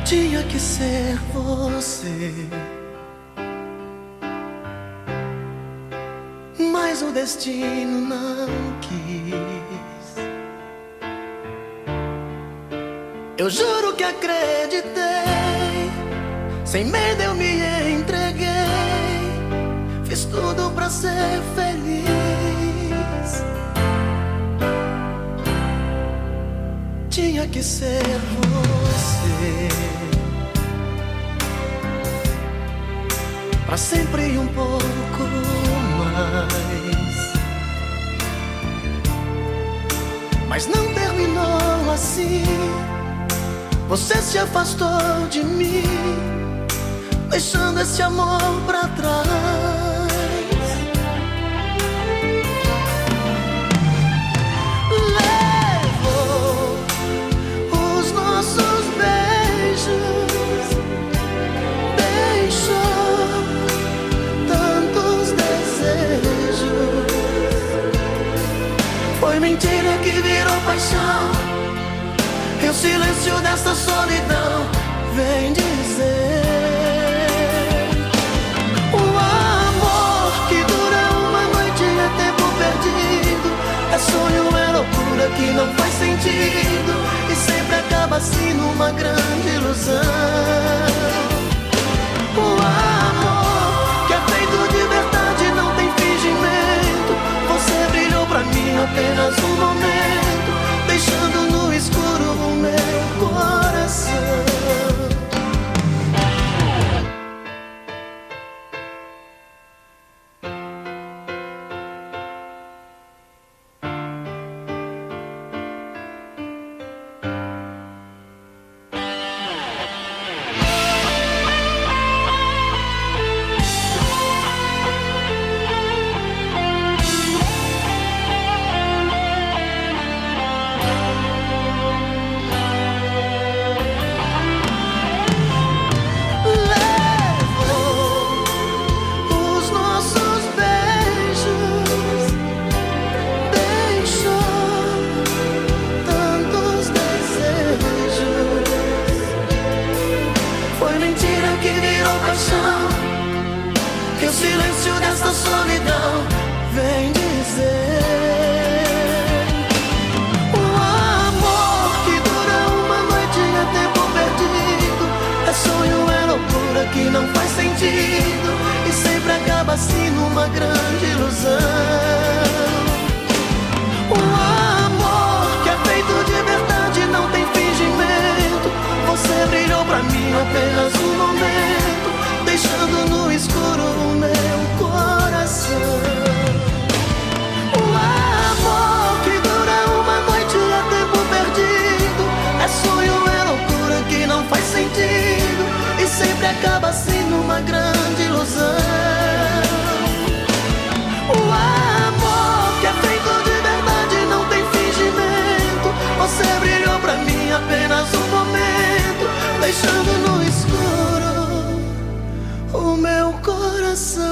Tinha que ser você, mas o destino não quis. Eu juro que acreditei, sem medo eu me entreguei, fiz tudo pra ser feliz. Tinha que ser você, pra sempre e um pouco mais. Mas não terminou assim. Você se afastou de mim, deixando esse amor pra trás. Levou os nossos beijos, deixou tantos desejos. Foi mentira que virou paixão, e o silêncio dessa solidão vem dizer: o amor que dura uma noite é tempo perdido, é sonho, é loucura que não faz sentido, e sempre acaba assim numa grande ilusão. O amor que é feito de verdade não tem fingimento. Você brilhou pra mim apenas um momento, deixando no escuro o meu coração. Que o silêncio dessa solidão vem dizer: o amor que dura uma noite é tempo perdido, é sonho, é loucura que não faz sentido, e sempre acaba assim numa grande ilusão. O amor que é feito de verdade não tem fingimento. Você brilhou pra mim apenas um momento, deixando no escuro o meu coração. O amor que dura uma noite é tempo perdido, é sonho, é loucura que não faz sentido, e sempre acaba assim numa grande ilusão. O amor que é feito de verdade não tem fingimento. Você brilhou pra mim apenas um momento, deixando no escuro o meu coração.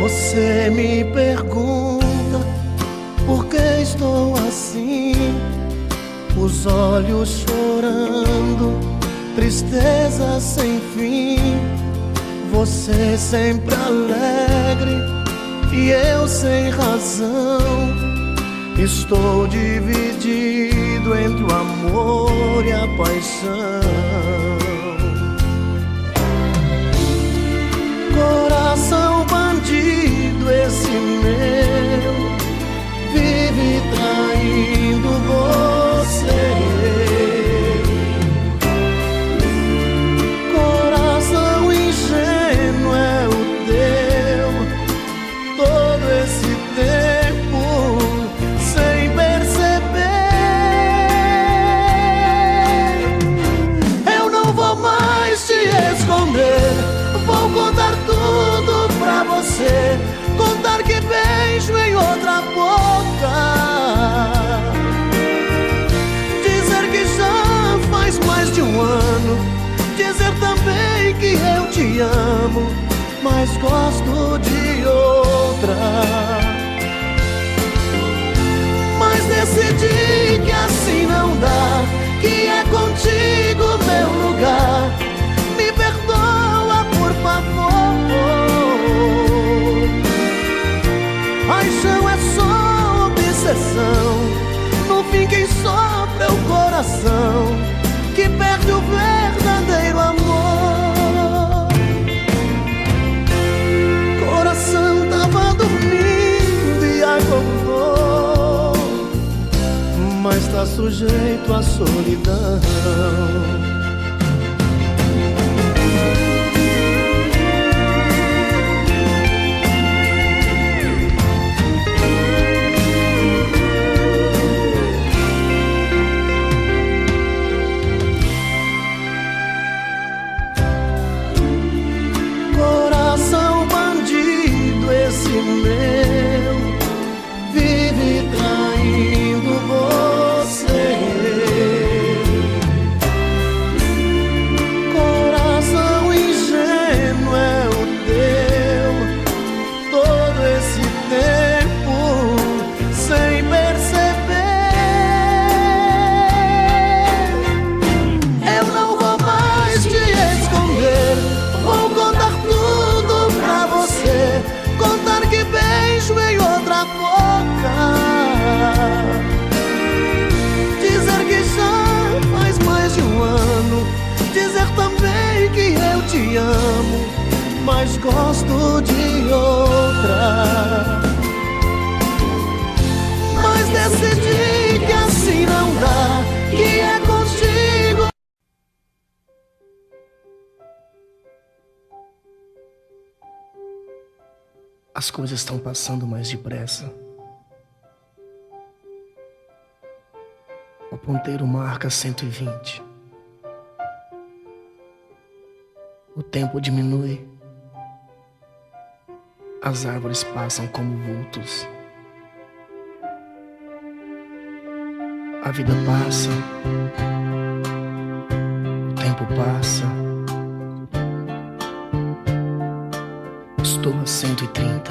Você me pergunta por que estou assim, os olhos chorando, tristeza sem fim. Você sempre alegre e eu sem razão. Estou dividido entre o amor e a paixão. Coração bandido esse meu, vive traindo você. Coração ingênuo é o também que eu te amo, mas gosto de outra. Mas decidi que assim não dá, que é contigo meu lugar. Me perdoa, por favor. Paixão é só obsessão, no fim quem sofre é o coração, que perde o verdadeiro amor. Coração tava dormindo e acordou, mas tá sujeito à solidão. Coração bandido esse meu, vive traindo você. Coração ingênuo é o teu, todo esse tempo sem perceber. Eu não vou mais te esconder, vou contar tudo pra você, contar que beijo em outra boca, dizer que já faz mais de um ano, dizer também que eu te amo, mas gosto de outra. Mas decidi que assim não dá, que é contigo. As coisas estão passando mais depressa. O ponteiro marca 120. O tempo diminui. As árvores passam como vultos. A vida passa. O tempo passa. Estou a 130.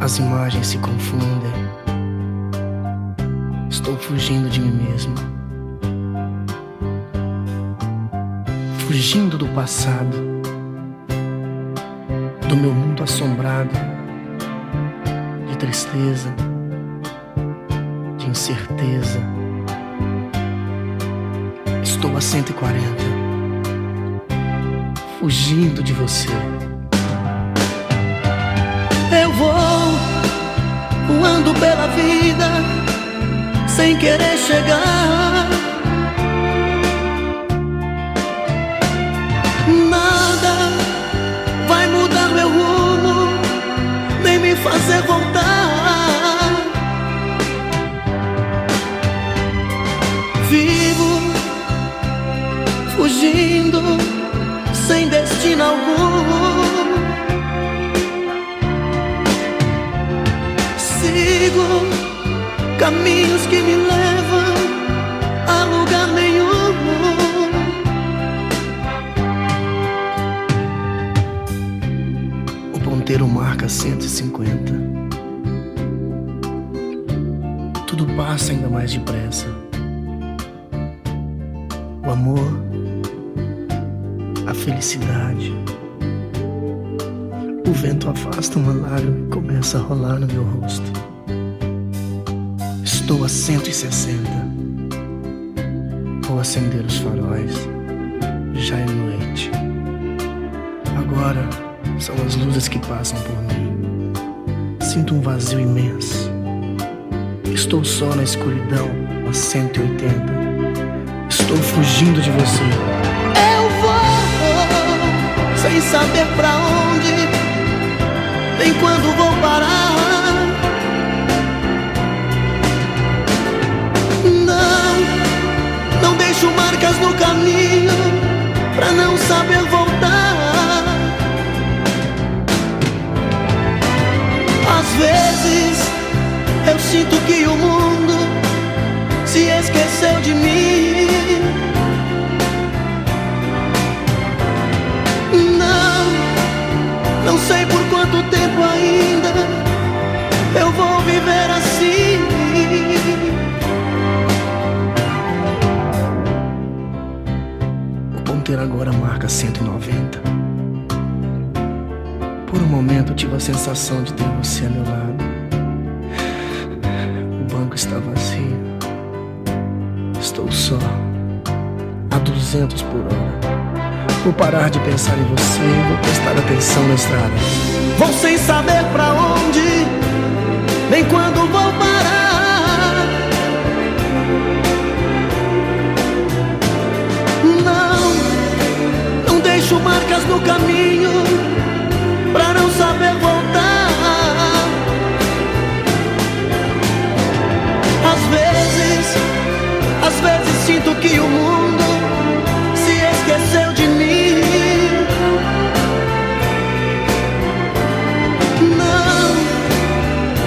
As imagens se confundem. Estou fugindo de mim mesmo. Fugindo do passado, do meu mundo assombrado, de tristeza, de incerteza. Estou a 140. Fugindo de você. Eu vou voando pela vida sem querer chegar. Nada vai mudar meu rumo, nem me fazer voltar. Vivo fugindo sem destino algum. Sigo caminhos que me levam a lugar nenhum. O ponteiro marca 150. Tudo passa ainda mais depressa. O amor, a felicidade. O vento afasta uma lágrima e começa a rolar no meu rosto. Estou a 160. Vou acender os faróis. Já é noite. Agora são as luzes que passam por mim. Sinto um vazio imenso. Estou só na escuridão a 180. Estou fugindo de você. Eu vou sem saber pra onde, nem quando vou parar. Não deixo marcas no caminho pra não saber voltar. Às vezes eu sinto que o mundo se esqueceu de mim. solteiro agora marca 190. Por um momento eu tive a sensação de ter você a meu lado. O banco está vazio. Estou só, a 200 por hora. Vou parar de pensar em você e vou prestar atenção na estrada. Vou sem saber pra onde, nem quando vou parar. Não deixo marcas no caminho pra não saber voltar. Às vezes sinto que o mundo se esqueceu de mim.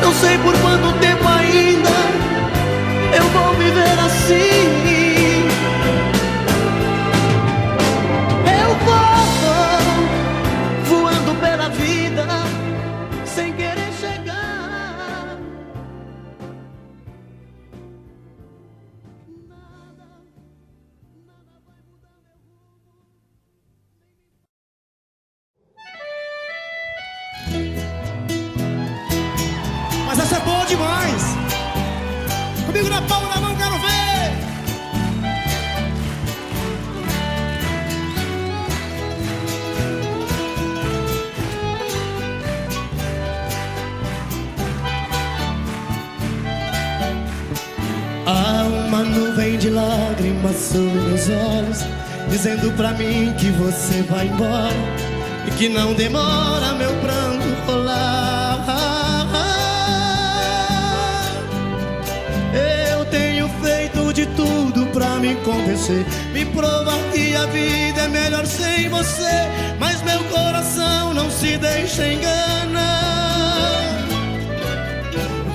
Não sei por quanto tempo ainda eu vou viver assim. Eu vou voando pela vida sem querer chegar. Mas essa é boa demais. Comigo na palma da mão, quero ver. Há uma nuvem de lágrimas sobre meus olhos, dizendo pra mim que você vai embora e que não demora meu pranto rolar. De tudo pra me convencer, me provar que a vida é melhor sem você, mas meu coração não se deixa enganar.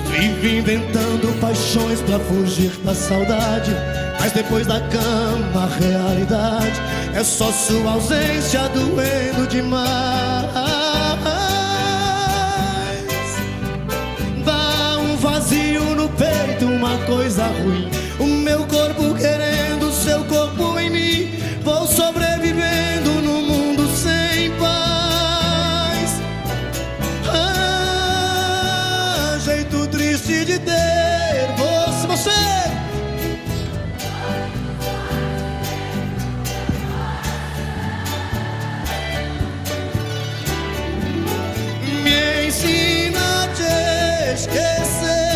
Vive inventando paixões pra fugir da saudade, mas depois da cama a realidade é só sua ausência doendo demais. Dá um vazio no peito, uma coisa ruim, o meu corpo querendo seu corpo em mim. Vou sobrevivendo no mundo sem paz. Ah, jeito triste de ter você. Me ensina a te esquecer.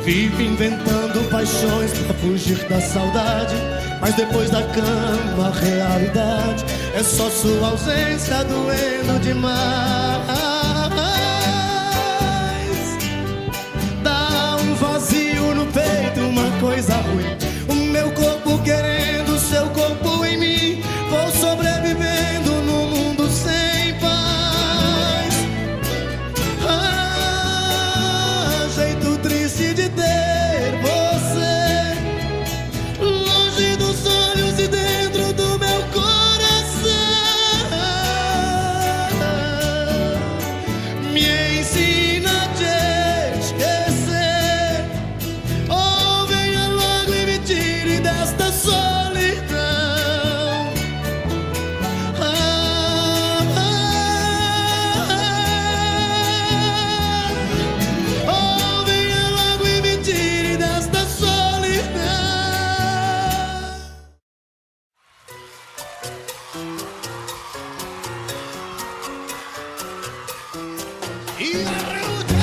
Vive inventando paixões pra fugir da saudade, mas depois da cama a realidade é só sua ausência doendo demais. Dá um vazio no peito, uma coisa ruim, o meu corpo querendo seu corpo em mim. Vou sobrevivendo no mundo sem paz. Ah, jeito triste de ter você longe dos olhos e dentro do meu coração. Me ensina a te esquecer, ou venha logo e me tire desta solidão. Ou venha logo e me tire desta solidão. E a luta.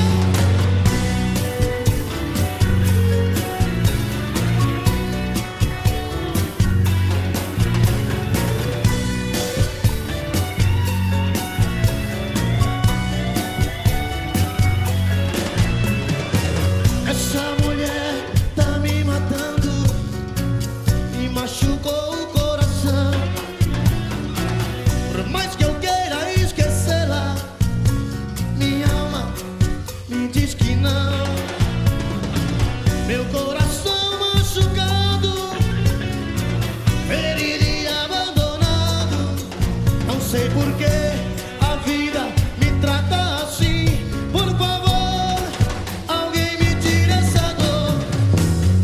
Essa mulher tá me matando e machucou o coração. Por mais que eu queira sei por que a vida me trata assim. Por favor, alguém me tire essa dor.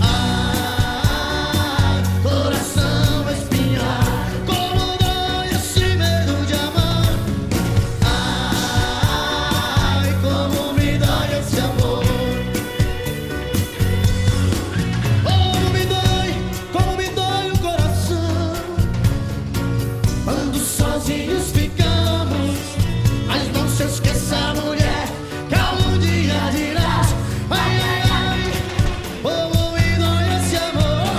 Ai, coração espinhar, como dói esse medo de amar. Ai, como me dói esse amor. Como me dói o coração quando sozinhos ficamos. Mas não se esqueça, mulher, que algum dia dirás: ai, ai, ai, como me dói esse amor.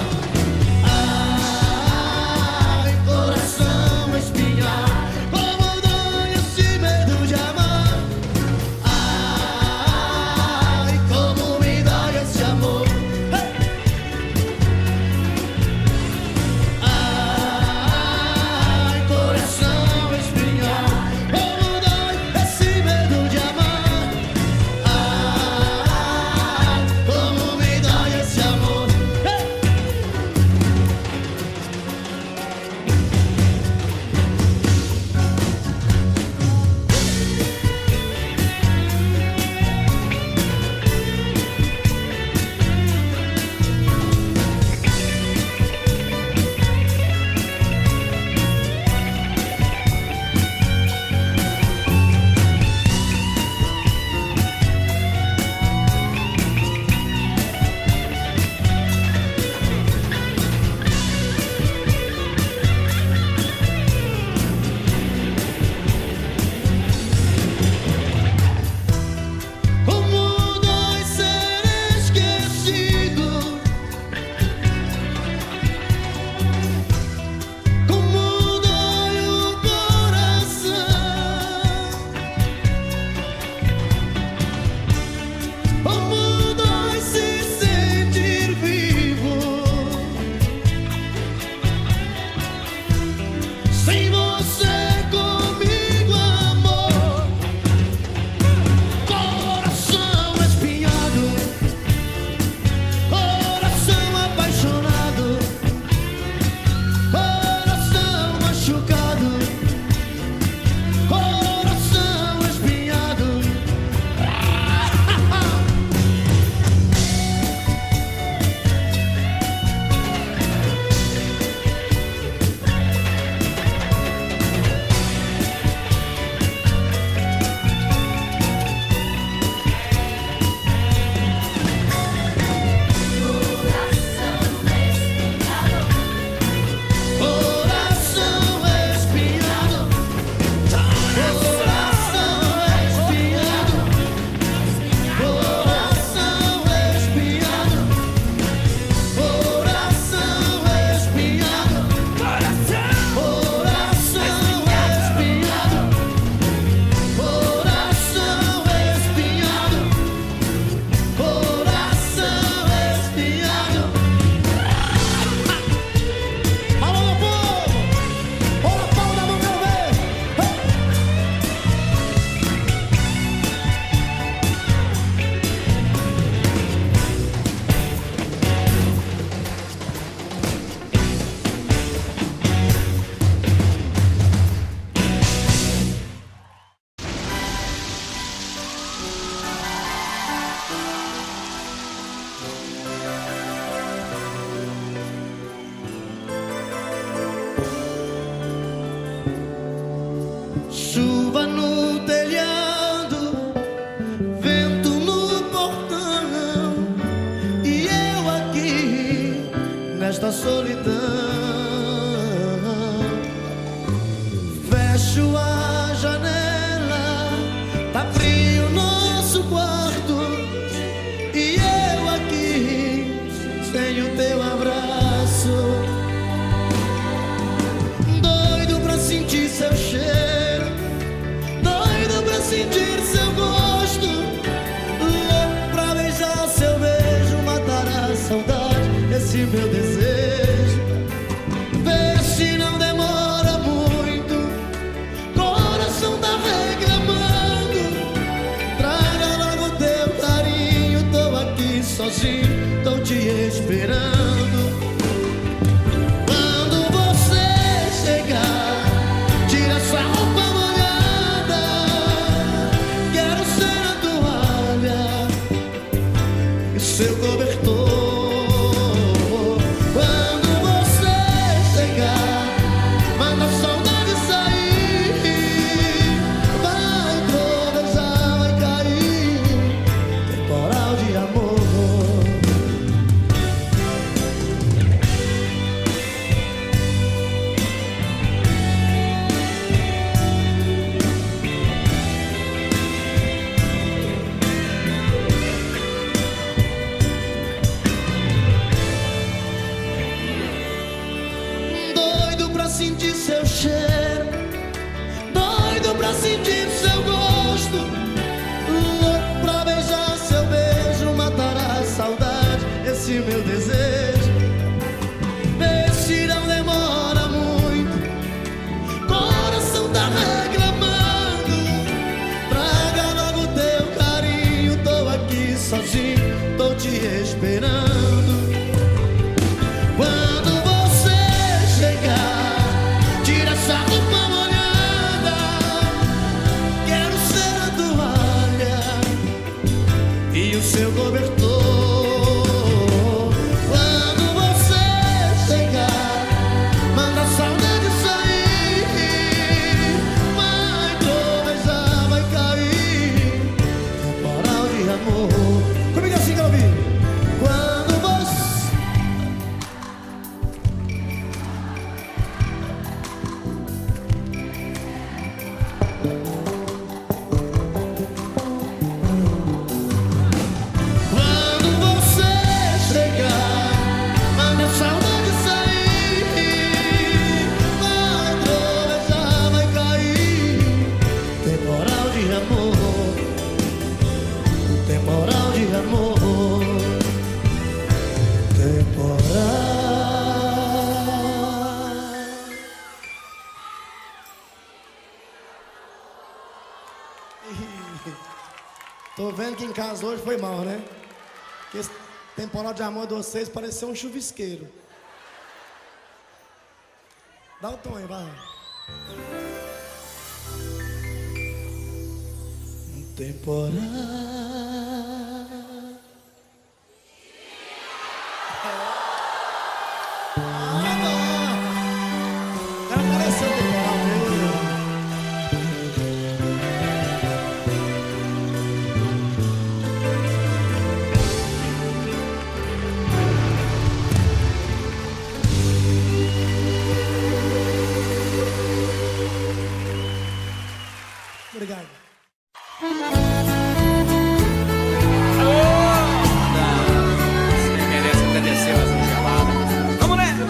Ai, coração espinhar, como dói esse medo de amar. Ai, como me dói esse amor. Ai, coração espinhar, como dói esse medo de amar. Ai, como me dói esse amor. Como dói ser esquecido, como dói o coração, como dói se sentir vivo sem você comigo, amor. Coração espinhado, coração apaixonado, coração machucado, coração espinhado. Coração espinhado, coração espinhado, coração espinhado, coração espinhado, coração espinhado, coração espinhado, coração espinhado. Alô, meu povo! Olha a palma da mão, quero ver! Chuva no telhado, vento no portão, e eu aqui nesta solidão. Fecho a janela, tá frio nosso quarto, e eu aqui sem o teu abraço. Doido pra sentir seu cheiro, doido pra sentir seu gosto, louco pra beijar seu beijo, matar a saudade, esse meu desejo. Vê se não demora muito, coração tá reclamando. Traga logo teu carinho, tô aqui sozinho, tô te esperando. Quando você chegar, tira essa roupa sentir seu gosto, louco pra beijar seu beijo, matará a saudade, esse meu desejo. Vê se não demora muito, coração tá reclamando. Traga logo teu carinho, tô aqui sozinho, tô te esperando. Quando você chegar, tira essa roupa molhada, quero ser a toalha e o seu cobertor. Quando você chegar, manda a saudade sair, vai tropeçar, vai cair, temporal de amor. Comigo assim que eu ouvi. Quando você... Quando você chegar, manda a saudade sair, vai tropeçar, vai cair, temporal de amor, temporal de amor, temporal. Tô vendo que em casa hoje foi mal, né? Que esse temporal de amor de vocês pareceu um chuvisqueiro. Dá o tom aí, vai. Um temporal. Cara, pareceu um temporal mesmo. Obrigado. Você merece até descer mais uma gelada. Vamos nessa!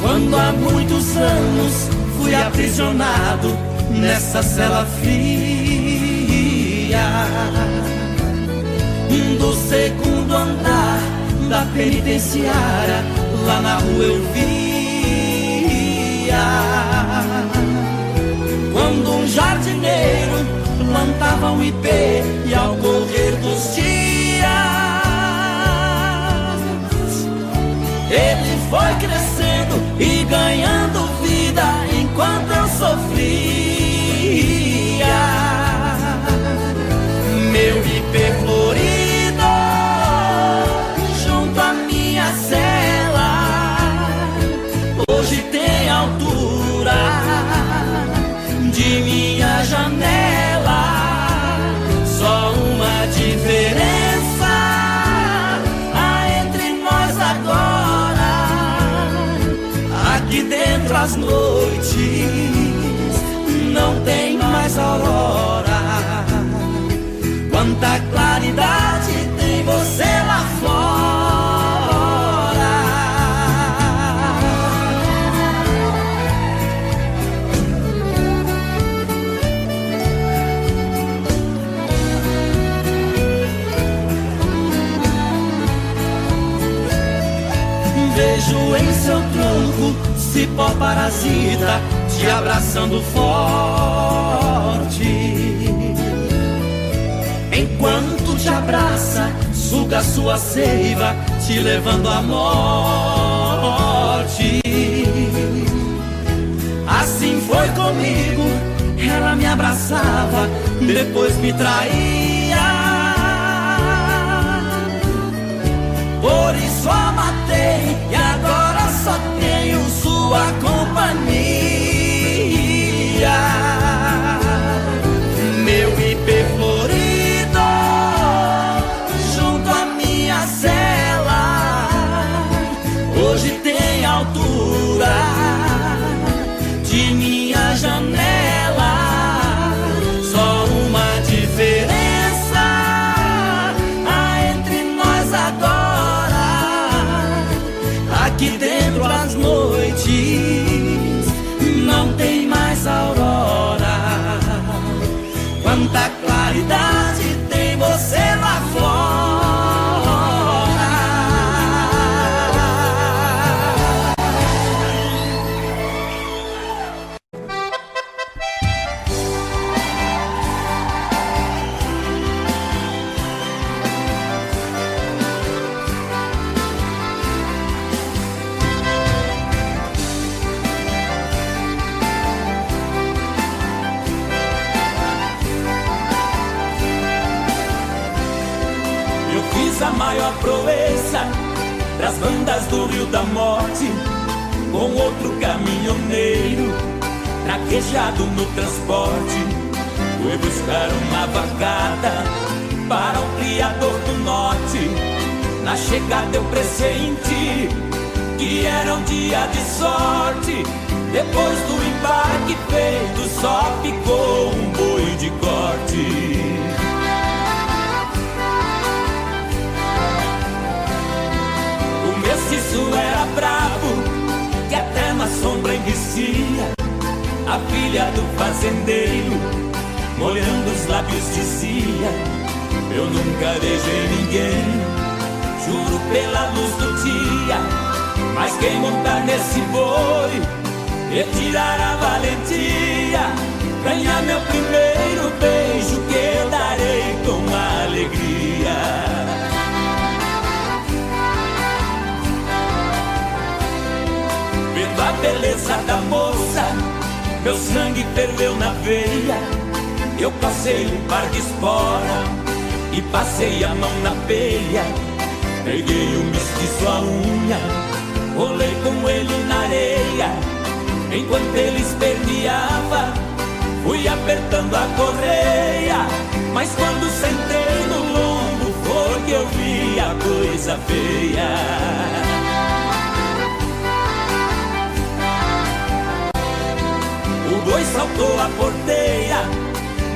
Quando há muitos anos fui aprisionado nessa cela fria do segundo andar da penitenciária, lá na rua eu via quando um jardineiro plantava um ipê e ao correr dos dias ele foi crescendo e ganhando vida enquanto eu sofria. Meu ipê florido junto à minha cela hoje tem altura de minha janela. Só uma diferença há entre nós agora. Aqui dentro as noites não tem mais aurora. Quanta claridade tem você lá fora. Vejo em seu tronco cipó parasita te abraçando forte. Enquanto te abraça, suga sua seiva, te levando à morte. Assim foi comigo, ela me abraçava, depois me traía. Por isso a matei e agora só tenho sua companhia. Meu ipê florido junto à minha cela hoje tem altura de minha janela. Só uma diferença há entre nós agora. Aqui dentro as do rio da morte, com outro caminhoneiro, traquejado no transporte, fui buscar uma vacada para o criador do norte. Na chegada eu pressenti que era um dia de sorte. Depois do embarque feito, só ficou um boi de corte. O mestiço era bravo, que até na sombra envicia. A filha do fazendeiro, molhando os lábios, dizia: eu nunca beijei ninguém, juro pela luz do dia. Mas quem montar nesse boi e tirar a valentia, ganhar meu primeiro beijo, que eu darei com alegria. Vendo a beleza da moça, meu sangue ferveu na veia. Eu passei um par de espora e passei a mão na peia. Peguei o mestiço à unha, rolei com ele na areia. Enquanto ele esperneava, fui apertando a correia. Mas quando sentei no lombo, foi que eu vi a coisa feia. O boi saltou a porteira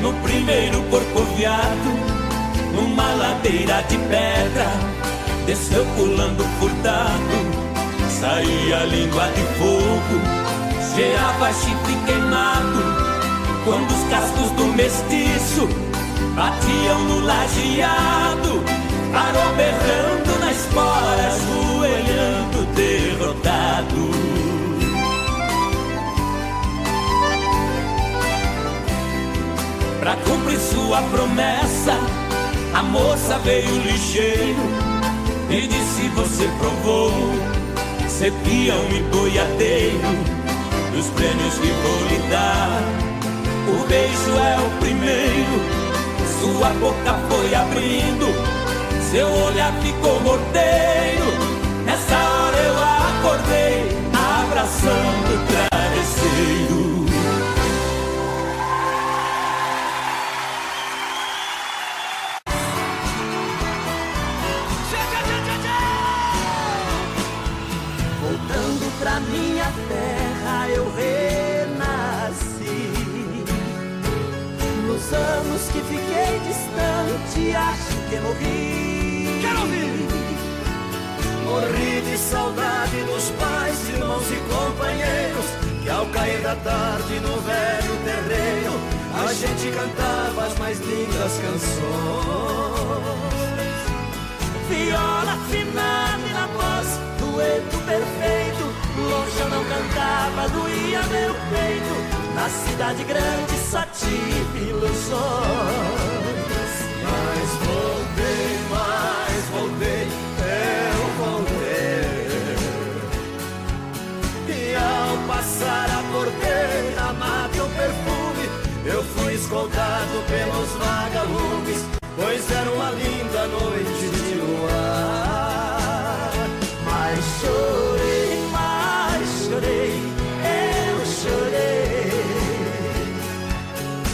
no primeiro corcoviado, numa ladeira de pedra, desceu pulando furtado. Saía língua de fogo, cheirava chifre queimado. Quando os cascos do mestiço batiam no lajeado, parou berrando na espora, ajoelhando derrotado. Pra cumprir sua promessa, a moça veio ligeiro e disse: você provou ser peão e boiadeiro dos prêmios que vou lhe dar. O beijo é o primeiro, sua boca foi abrindo, seu olhar ficou morteiro. Nessa hora eu acordei, abraçando o travesseiro. Voltando pra minha terra eu renasci. Nos anos que fiquei distante, acho que morri. Quero ouvir! Morri de saudade dos pais, irmãos e companheiros, que ao cair da tarde no velho terreiro a gente cantava as mais lindas canções. Viola afinada e na voz, dueto perfeito. Longe eu não cantava, doía meu peito. Na cidade grande só tive ilusões. Mas voltei, eu voltei. E ao passar a porteira, amado o perfume, eu fui escoltado pelos vagalumes, pois era uma linda noite de luar. Mas chorei, eu chorei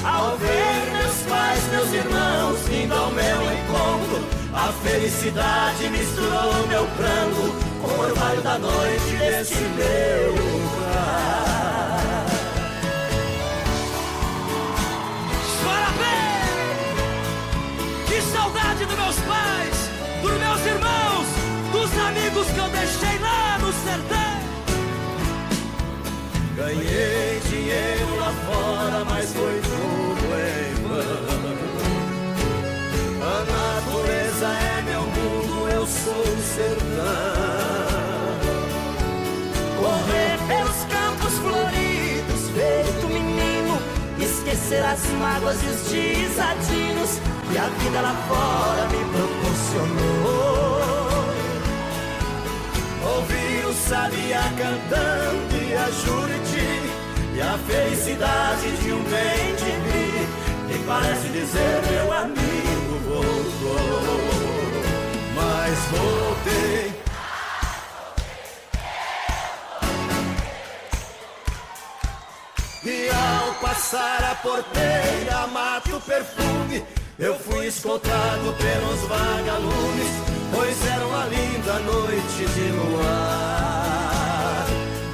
ao ver meus pais, meus irmãos vindo ao meu encontro. A felicidade misturou meu pranto com o orvalho da noite desse meu lugar. Parabéns! Que saudade dos meus pais, dos meus irmãos, dos amigos que eu deixei lá no sertão. Ganhei dinheiro lá fora, mas foi tudo em vão. A natureza é meu mundo, eu sou o sertão. Correr pelos campos floridos, feito menino, esquecer as mágoas e os desatinos que a vida lá fora me proporcionou. Ouvir o sabiá cantando e a Juriti, e a felicidade de um bem-de-vi, que parece dizer meu amigo voltou. Mas voltei, E ao passar a porteira, mato o perfume. Eu fui escoltado pelos vagalumes, pois era uma linda noite de luar.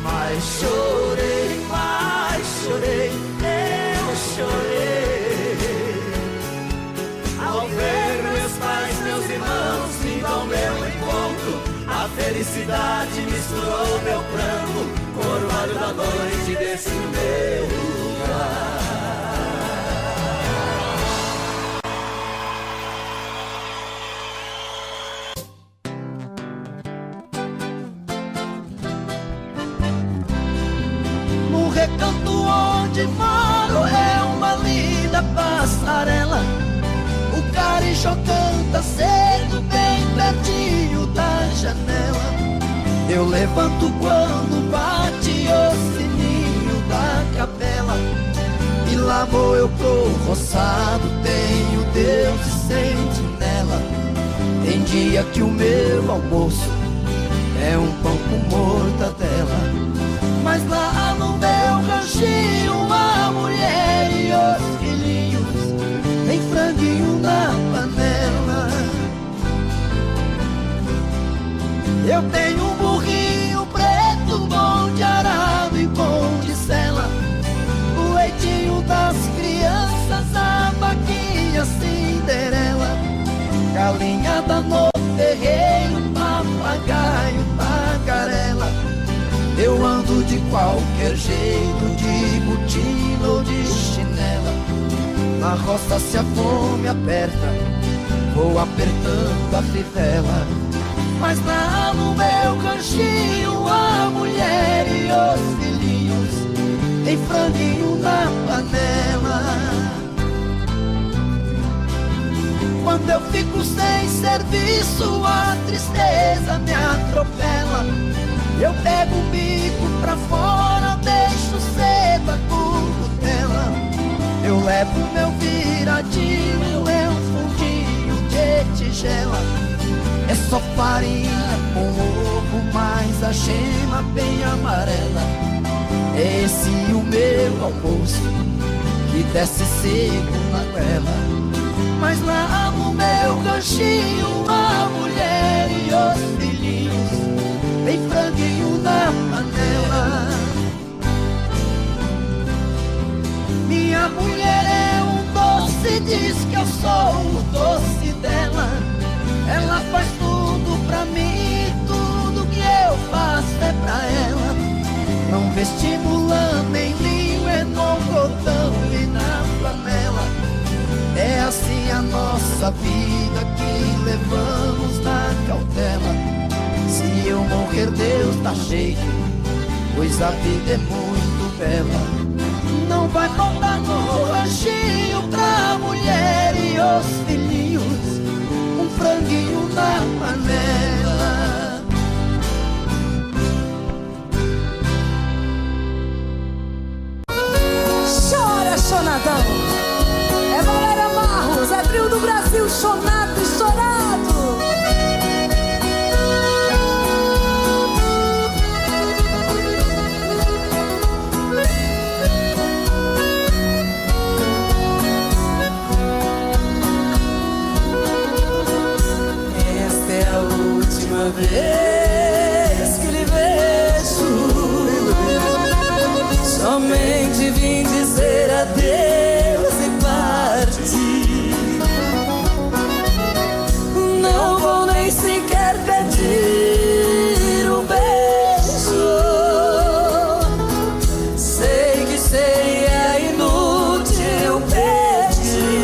Mas chorei, eu chorei ao ver meus pais, meus irmãos vindo ao meu encontro. A felicidade misturou meu pranto com o orvalho da noite desse meu lugar. No recanto onde moro é uma linda passarela. O carijó canta cedo bem pertinho da janela. Eu levanto quando bate o sininho da capela. E lá vou eu pro roçado, tenho Deus de sentinela. Tem dia que o meu almoço é um pão com mortadela. Mas lá no meu ranchinho a mulher e os filhinhos tem franguinho na panela. Eu tenho um burrinho preto, bom de arado e bom de sela. O leitinho das crianças, a vaquinha Cinderela. Galinhada no terreiro, papagaio, tagarela. Eu ando de qualquer jeito, de botina ou de chinela. Na roça se a fome aperta, vou apertando a fivela. Mas lá no meu ranchinho a mulher e os filhinhos tem franguinho na panela. Quando eu fico sem serviço, a tristeza me atropela. Eu pego o bico pra fora, deixo cedo a currutela. Eu levo meu viradinho, é um fundinho de tigela. É só farinha com ovo, mas a gema bem amarela. É esse o meu almoço, que desce seco na goela. Mas lá no meu ranchinho a mulher e os filhinhos tem franguinho na panela. Minha mulher é um doce, diz que eu sou o doce dela. Ela faz tudo pra mim, tudo que eu faço é pra ela. Não vestimulando nem linho, é no cordão e na flanela. É assim a nossa vida que levamos na cautela. Se eu morrer, Deus dá jeito, pois a vida é muito bela. Não vai faltar no ranchinho pra mulher e os filhinhos um franguinho na panela. Chora, chonadão. É Valéria Marros, é trio do Brasil, chonado e chorado. Esta é a última vez que lhe vejo. Somente vim dizer adeus e partir. Não vou nem sequer pedir um beijo. Sei que seria inútil pedir.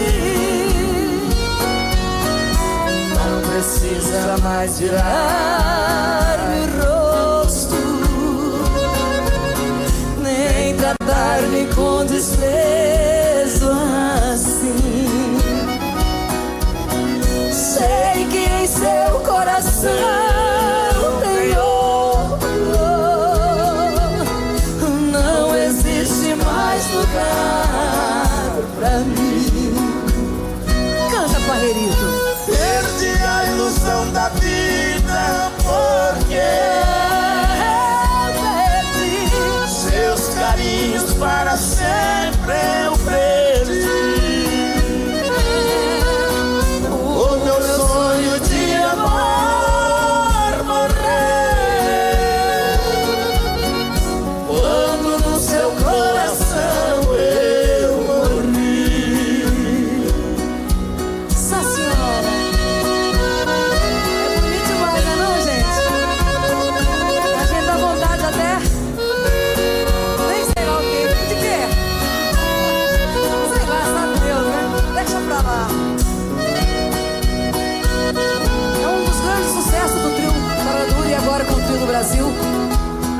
Não precisa mais virar-me o rosto, nem tratar-me com desprezo assim. Sei que em seu coração tem outro. Não existe mais lugar pra mim. Canta, Parreirito. Perdi a ilusão da vida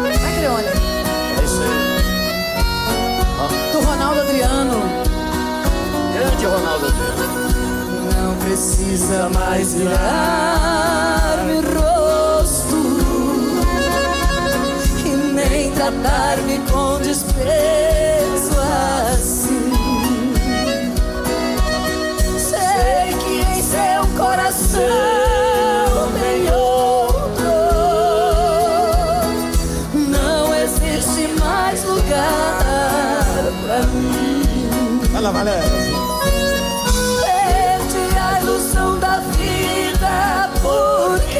Vai, Creone. É isso aí. Do Ronaldo Adriano. Grande Ronaldo Adriano. Não precisa mais virar-me o rosto e nem tratar-me com desprezo assim. Sei que em seu coração tem outro. Não existe mais lugar pra mim. Vai lá, Valéria. A ilusão da vida, porque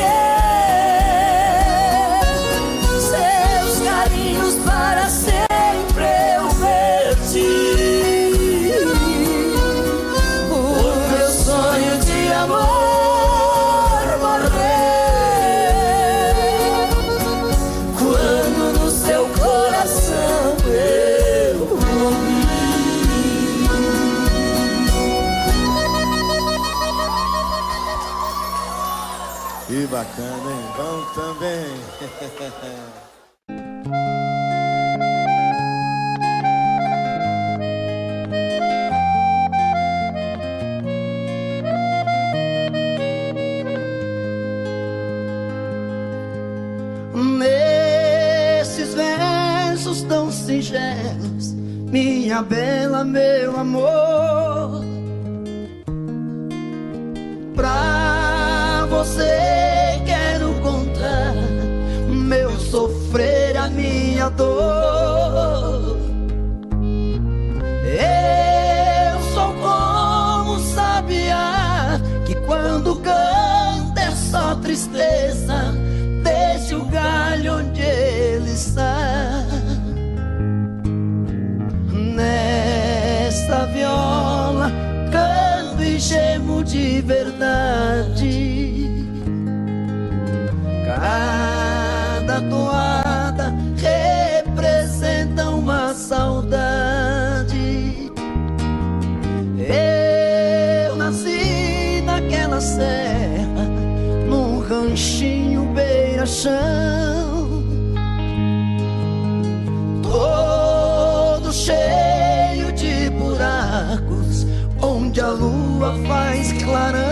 seus carinhos para sempre eu perdi. O meu sonho de amor morreu quando no seu coração eu morri. Que bacana, hein? Bom também. Nesses versos tão singelos, minha bela, meu amor, pra você quero contar meu sofrer, a minha dor. Eu sou como um sabiá que quando canta é só tristeza. Deixe o galho onde ele está. Nesta viola canto e gemo de verdade. Cada toada representa uma saudade. Eu nasci naquela serra, num ranchinho beira-chão, todo cheio de buracos, onde a lua faz clarão.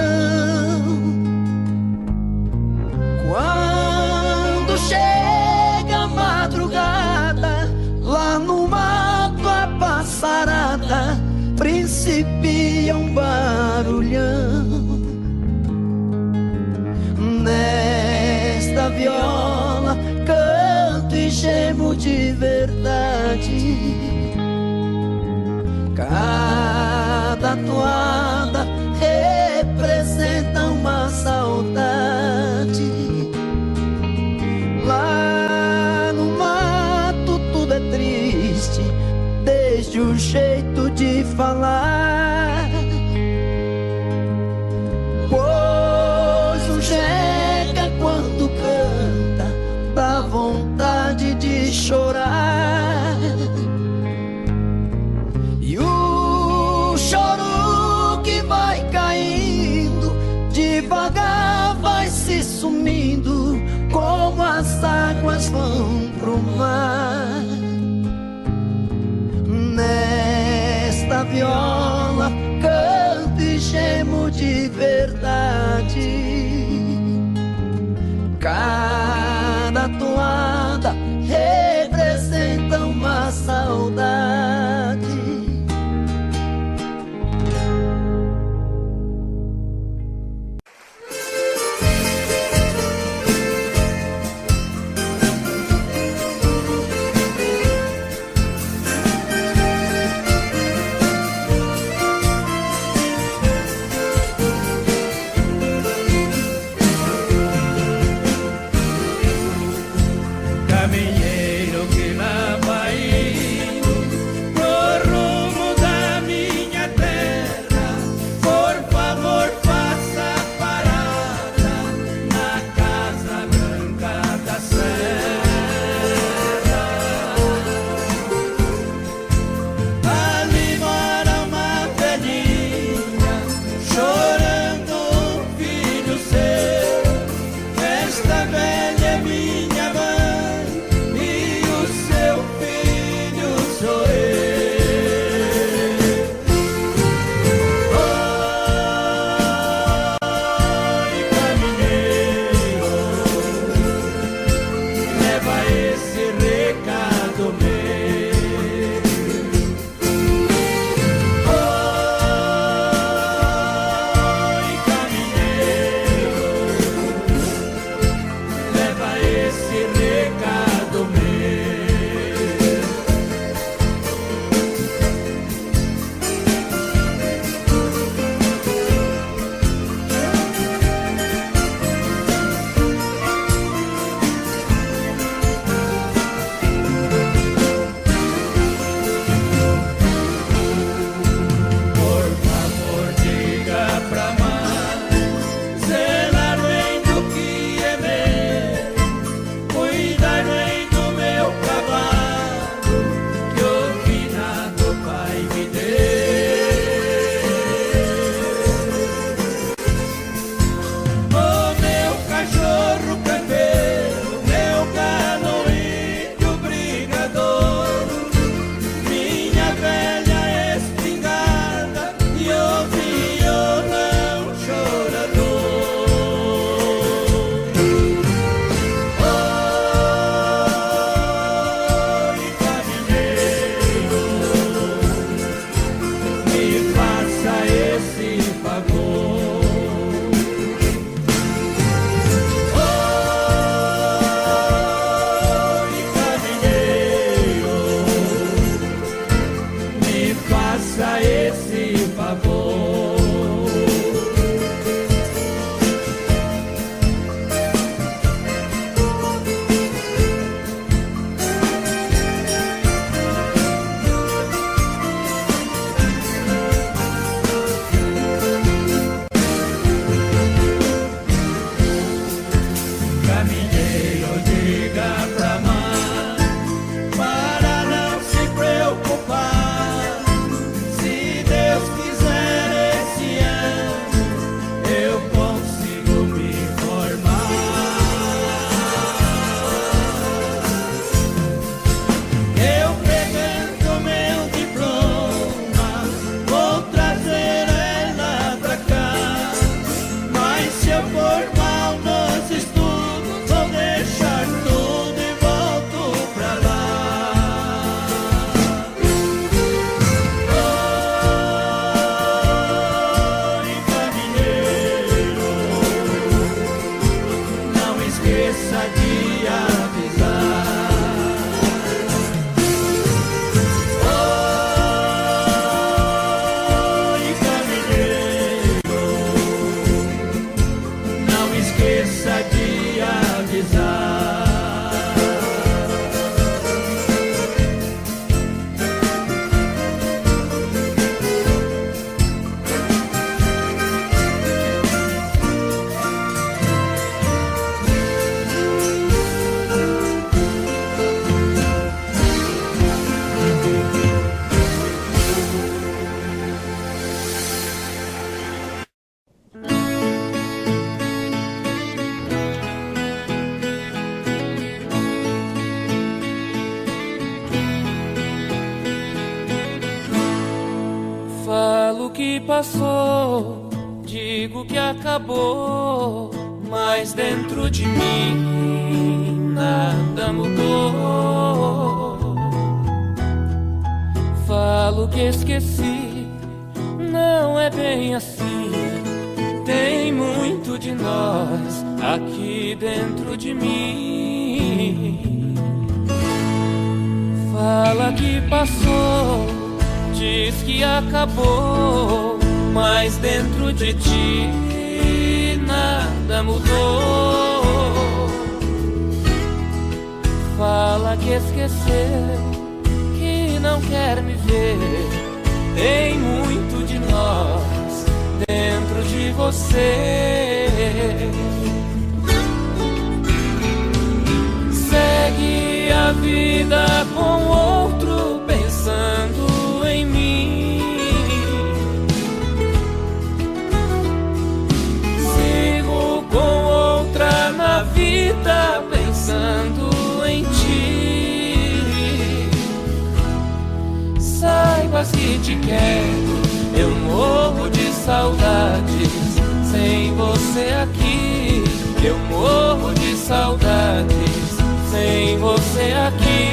Quando chega a madrugada, lá no mato a passarada principia um barulhão. Nesta viola canto e gemo de verdade. Cada toada representa uma saudade. Lá no mato tudo é triste, desde o jeito de falar. Pois o jeca quando canta dá vontade de chorar. E o choro que vai caindo devagar vai se sumindo, como as águas vão pro mar. Nesta viola canto e gemo de verdade. Cada toada representa uma saudade. Caminhei esse recado meu. Oi, caminheiro, leva esse recado meu. Por favor, diga pra mãe, zelar bem do que é meu, cuidar bem do meu cavalo, que o finado pai me deu. O meu cachorro campeiro, meu galo índio brigador, minha velha espingarda e o violão chorador. Oi, caminheiro, me faça esse favor. Oi, caminheiro, me faça esse favor. Caminheiro, diga pra mãe, para não se preocupar. Se Deus quiser esse ano, eu consigo me formar. Eu pegando meu diploma, vou trazer ela pra cá. Mas se eu for mal nos estudos, vou deixar tudo e volto pra lá. Oi, caminheiro, não esqueça de avisar. Oi, caminheiro, não esqueça de avisar. Falo que passou, digo que acabou, mas dentro de mim nada mudou. Falo que esqueci, não é bem assim. Tem muito de nós aqui dentro de mim. Fala que passou, diz que acabou, mas dentro de ti nada mudou. Fala que esqueceu, que não quer me ver. Tem muito de nós dentro de você. Segue a vida com outro, pensando em mim. Sigo com outra na vida, pensando em ti. Saibas que te quero, eu morro de saudades. Sem você aqui, eu morro de saudades. sem você aqui.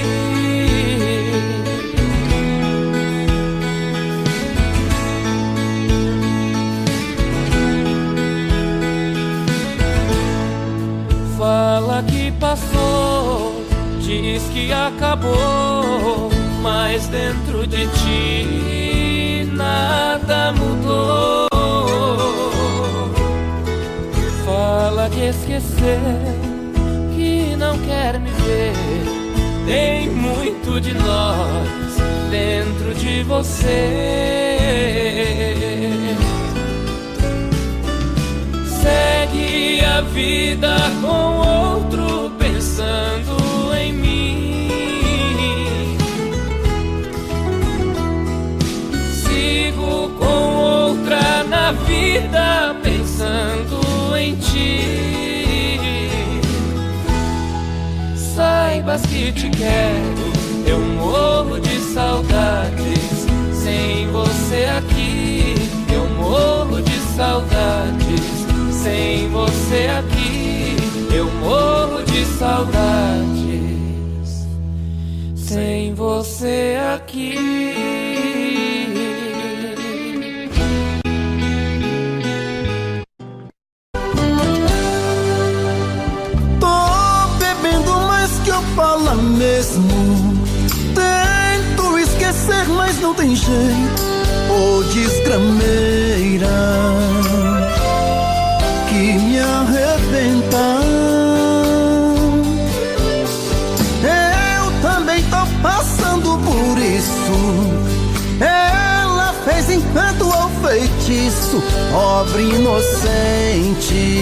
Fala que passou, diz que acabou, mas dentro de ti nada mudou. Fala que esqueceu, que não quer me ver. Tem muito de nós dentro de você. Segue a vida com outro pensando em mim. Sigo com outra na vida pensando em ti. Saibas que te quero, eu morro de saudades. Sem você aqui, eu morro de saudades. Sem você aqui, eu morro de saudades. Sem você aqui. Fala mesmo, tento esquecer, mas não tem jeito. Ô desgrameira que me arrebenta. Eu também tô passando por isso. Ela fez encanto ao feitiço, pobre inocente,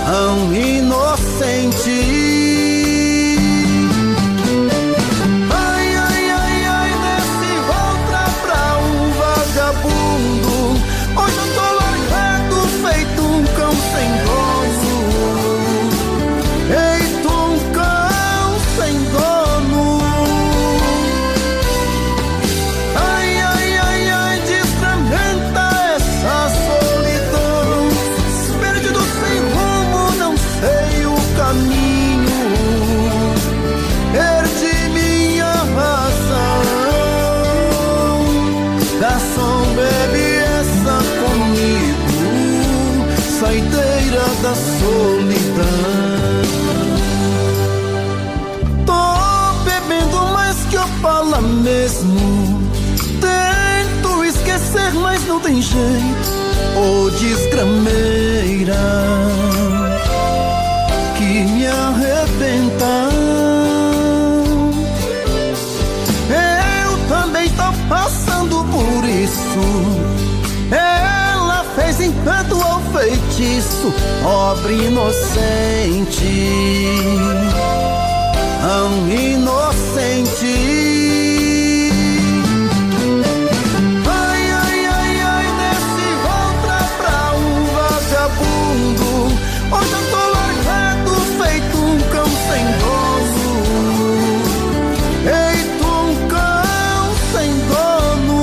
tão inocente. Hoje eu tô largado, feito um cão sem dono. Feito um cão sem dono. Ai, ai, ai, ai, desfragmenta essa solidão. Perdido sem rumo, não sei o caminho. Perdi minha razão. Garçom, bebe comigo, saideira da solidão. Tô bebendo mais que eu falo mesmo. Tento esquecer, mas não tem jeito. Ô desgrameira que me arrebenta. Eu também tô passando por isso. Ela fez encanto ao feitiço, pobre inocente, tão inocente. Ai, ai, ai, ai, desce outra pra um vagabundo. Hoje eu tô largado, feito um cão sem dono. Feito um cão sem dono.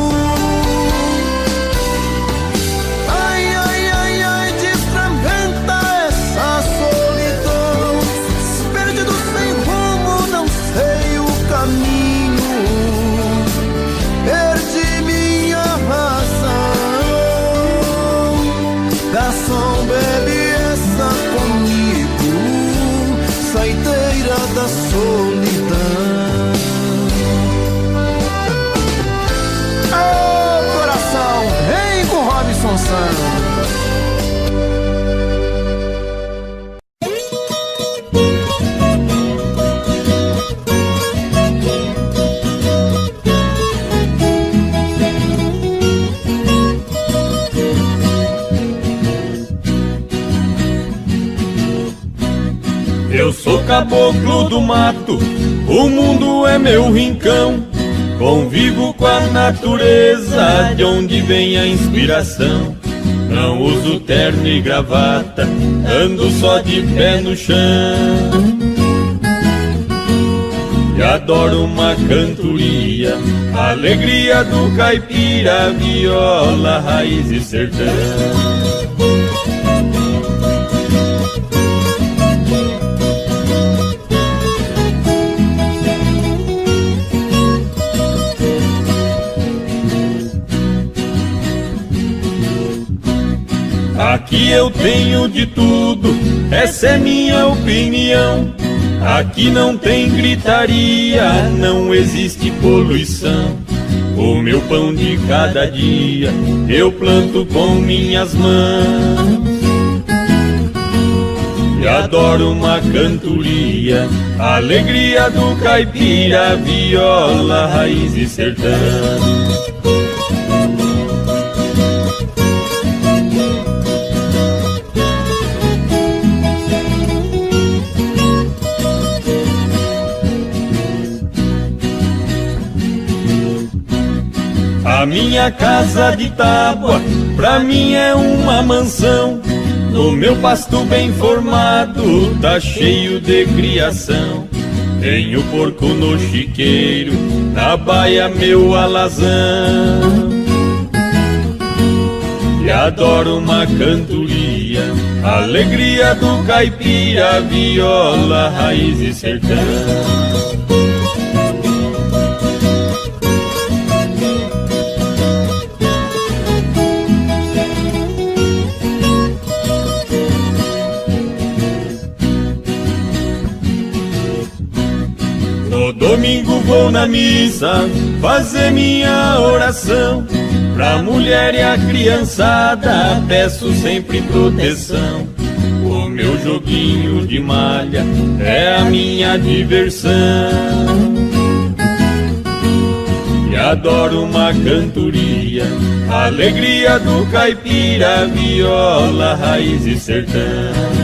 Garçom, bebe essa comigo, saideira da solidão. Ô coração, vem com Robson Santos. Eu sou caboclo do mato, o mundo é meu rincão. Convivo com a natureza, de onde vem a inspiração. Não uso terno e gravata, ando só de pé no chão. E adoro uma cantoria, a alegria do caipira, viola, raiz e sertão. eu tenho de tudo, essa é minha opinião. Aqui não tem gritaria, não existe poluição. O meu pão de cada dia eu planto com minhas mãos. E adoro uma cantoria, a alegria do caipira, viola, raiz e sertão. A minha casa de tábua, pra mim é uma mansão. No meu pasto bem formado, tá cheio de criação. Tenho porco no chiqueiro, na baia meu alazão. E adoro uma cantoria, alegria do caipira, viola, raiz e sertão. Domingo vou na missa fazer minha oração. Pra mulher e a criançada peço sempre proteção. O meu joguinho de malha é a minha diversão. E adoro uma cantoria, alegria do caipira, viola, raiz e sertão.